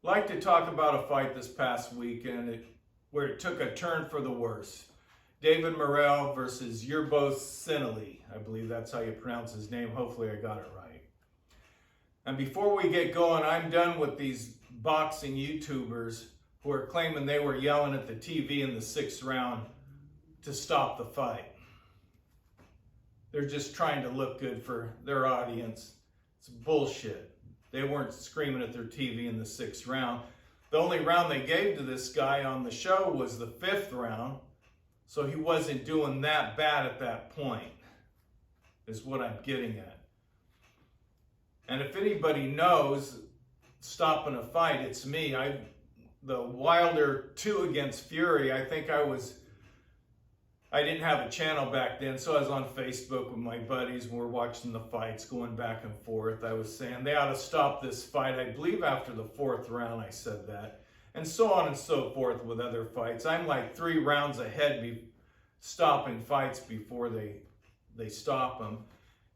I'd like to talk about a fight this past weekend where it took a turn for the worse. David Morrell versus Yerbossynuly. I believe that's how you pronounce his name. Hopefully I got it right. And before we get going, I'm done with these boxing YouTubers who are claiming they were yelling at the TV in the 6th round to stop the fight. They're just trying to look good for their audience. It's bullshit. They weren't screaming at their TV in the 6th round. The only round they gave to this guy on the show was the 5th round, so he wasn't doing that bad at that point, is what I'm getting at. And if anybody knows stopping a fight, it's me. The Wilder 2 against Fury, I think I didn't have a channel back then, so I was on Facebook with my buddies and we're watching the fights going back and forth. I was saying they ought to stop this fight. I believe after the 4th round I said that. And so on and so forth with other fights. I'm like 3 rounds ahead stopping fights before they stop them.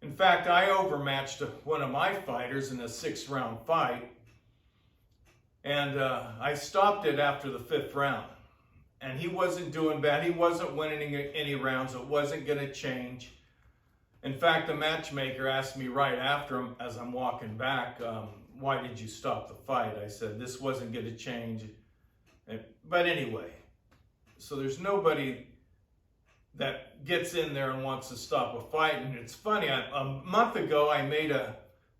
In fact, I overmatched one of my fighters in a 6th round fight. And I stopped it after the 5th round. And he wasn't doing bad. He wasn't winning any rounds. It wasn't going to change. In fact, the matchmaker asked me right after him, as I'm walking back, why did you stop the fight? I said, this wasn't going to change. But anyway, so there's nobody that gets in there and wants to stop a fight. And it's funny, a month ago I made a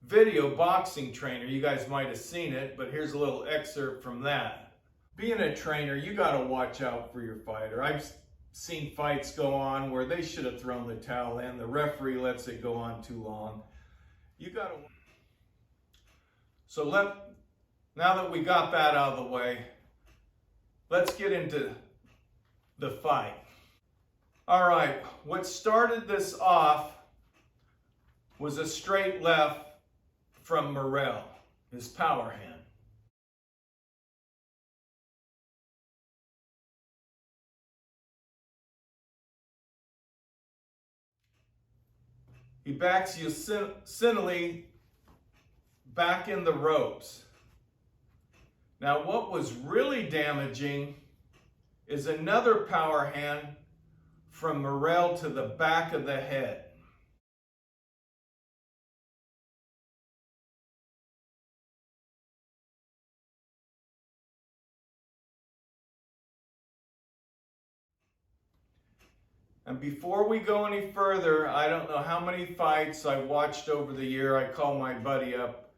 video boxing trainer. You guys might have seen it, but here's a little excerpt from that. Being a trainer, you got to watch out for your fighter. I've seen fights go on where they should have thrown the towel in. The referee lets it go on too long. You got to. So now that we got that out of the way, let's get into the fight. All right, what started this off was a straight left from Morrell, his power hand. He backs Yerbossynuly back in the ropes. Now what was really damaging is another power hand from Morrell to the back of the head. And before we go any further, I don't know how many fights I watched over the year. I call my buddy up,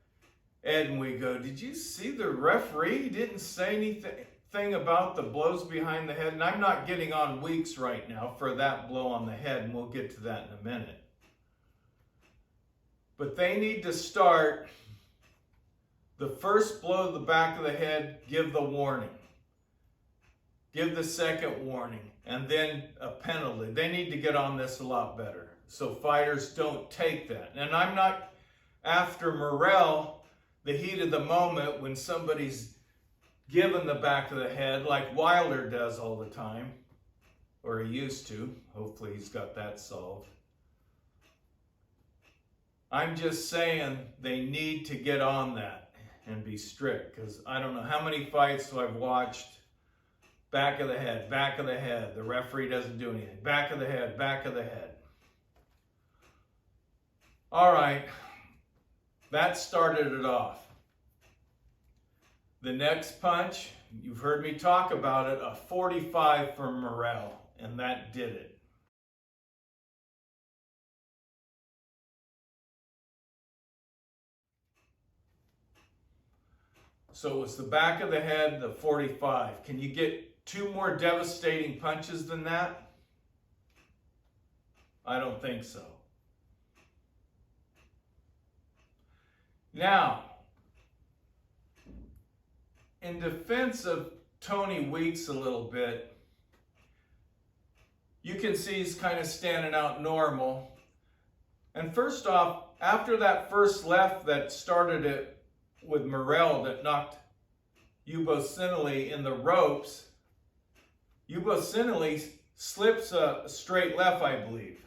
Ed, and we go, did you see the referee? He didn't say anything about the blows behind the head. And I'm not getting on weeks right now for that blow on the head, and we'll get to that in a minute. But they need to start the first blow to the back of the head, give the warning. Give the second warning, and then a penalty. They need to get on this a lot better so fighters don't take that. And I'm not after Morrell, the heat of the moment when somebody's given the back of the head like Wilder does all the time, or he used to. Hopefully he's got that solved. I'm just saying they need to get on that and be strict, because I don't know how many fights I've watched. Back of the head, back of the head. The referee doesn't do anything. Back of the head, back of the head. All right, that started it off. The next punch, you've heard me talk about it, a 45 from Morrell, and that did it. So it was the back of the head, the 45. Can you get 2 more devastating punches than that? I don't think so. Now, in defense of Tony Weeks a little bit, you can see he's kind of standing out normal. And first off, after that first left that started it with Morrell that knocked Yerbossynuly in the ropes, Yerbossynuly slips a straight left, I believe.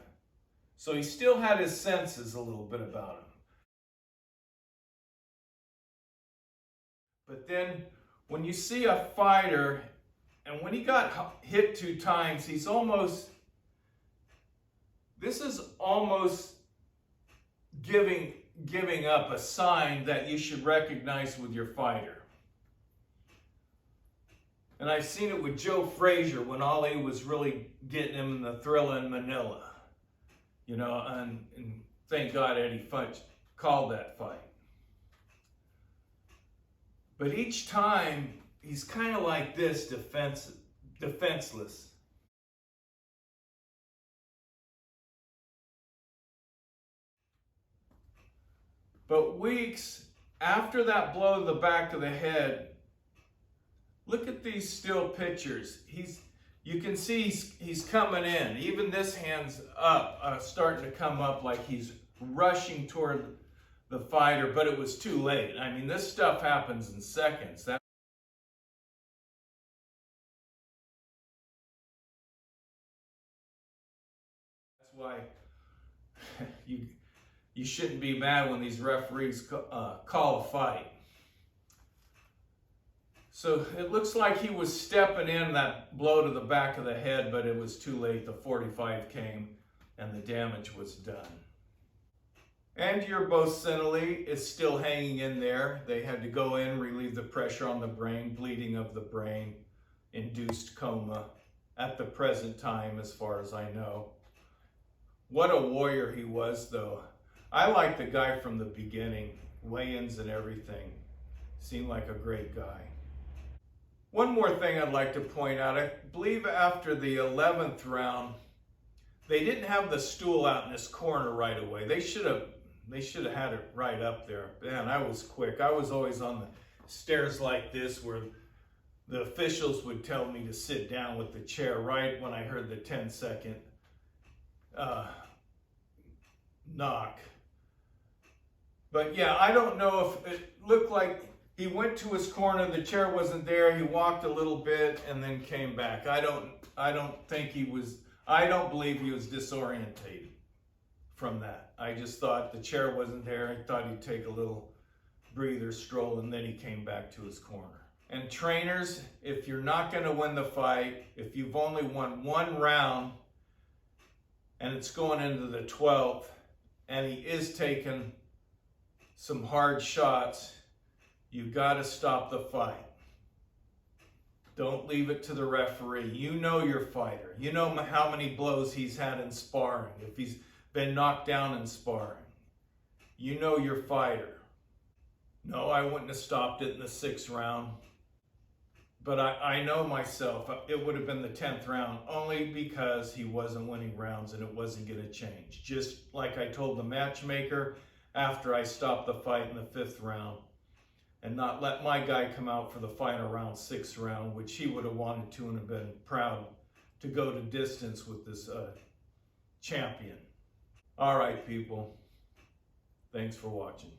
So he still had his senses a little bit about him. But then when you see a fighter, and when he got hit 2 times, this is almost giving up, a sign that you should recognize with your fighter. And I've seen it with Joe Frazier when Ali was really getting him in the Thrilla in Manila. You know, and thank God Eddie Funch called that fight. But each time, he's kind of like this, defenseless. But weeks after that blow to the back of the head, look at these still pictures. You can see he's coming in. Even this hand's up, starting to come up like he's rushing toward the fighter, but it was too late. I mean, this stuff happens in seconds. That's why you shouldn't be mad when these referees call a fight. So it looks like he was stepping in that blow to the back of the head, but it was too late. The 45 came and the damage was done. And Yerbossynuly is still hanging in there. They had to go in, relieve the pressure on the brain, bleeding of the brain, induced coma at the present time, as far as I know. What a warrior he was, though. I like the guy from the beginning, weigh-ins and everything. Seemed like a great guy. One more thing I'd like to point out. I believe after the 11th round, they didn't have the stool out in this corner right away. They should have had it right up there. Man, I was quick. I was always on the stairs like this where the officials would tell me to sit down with the chair right when I heard the 10-second knock. But yeah, I don't know if it looked like he went to his corner, the chair wasn't there, he walked a little bit and then came back. I don't believe he was disorientated from that. I just thought the chair wasn't there. I thought he'd take a little breather, stroll, and then he came back to his corner. And trainers, if you're not going to win the fight, if you've only won 1 round and it's going into the 12th and he is taking some hard shots, you got to stop the fight. Don't leave it to the referee. You know your fighter. You know how many blows he's had in sparring, if he's been knocked down in sparring. You know your fighter. No, I wouldn't have stopped it in the 6th round. But I know myself, it would have been the 10th round, only because he wasn't winning rounds and it wasn't going to change. Just like I told the matchmaker after I stopped the fight in the 5th round, and not let my guy come out for the final round, 6th round, which he would have wanted to and have been proud to go to distance with this champion. All right, people. Thanks for watching.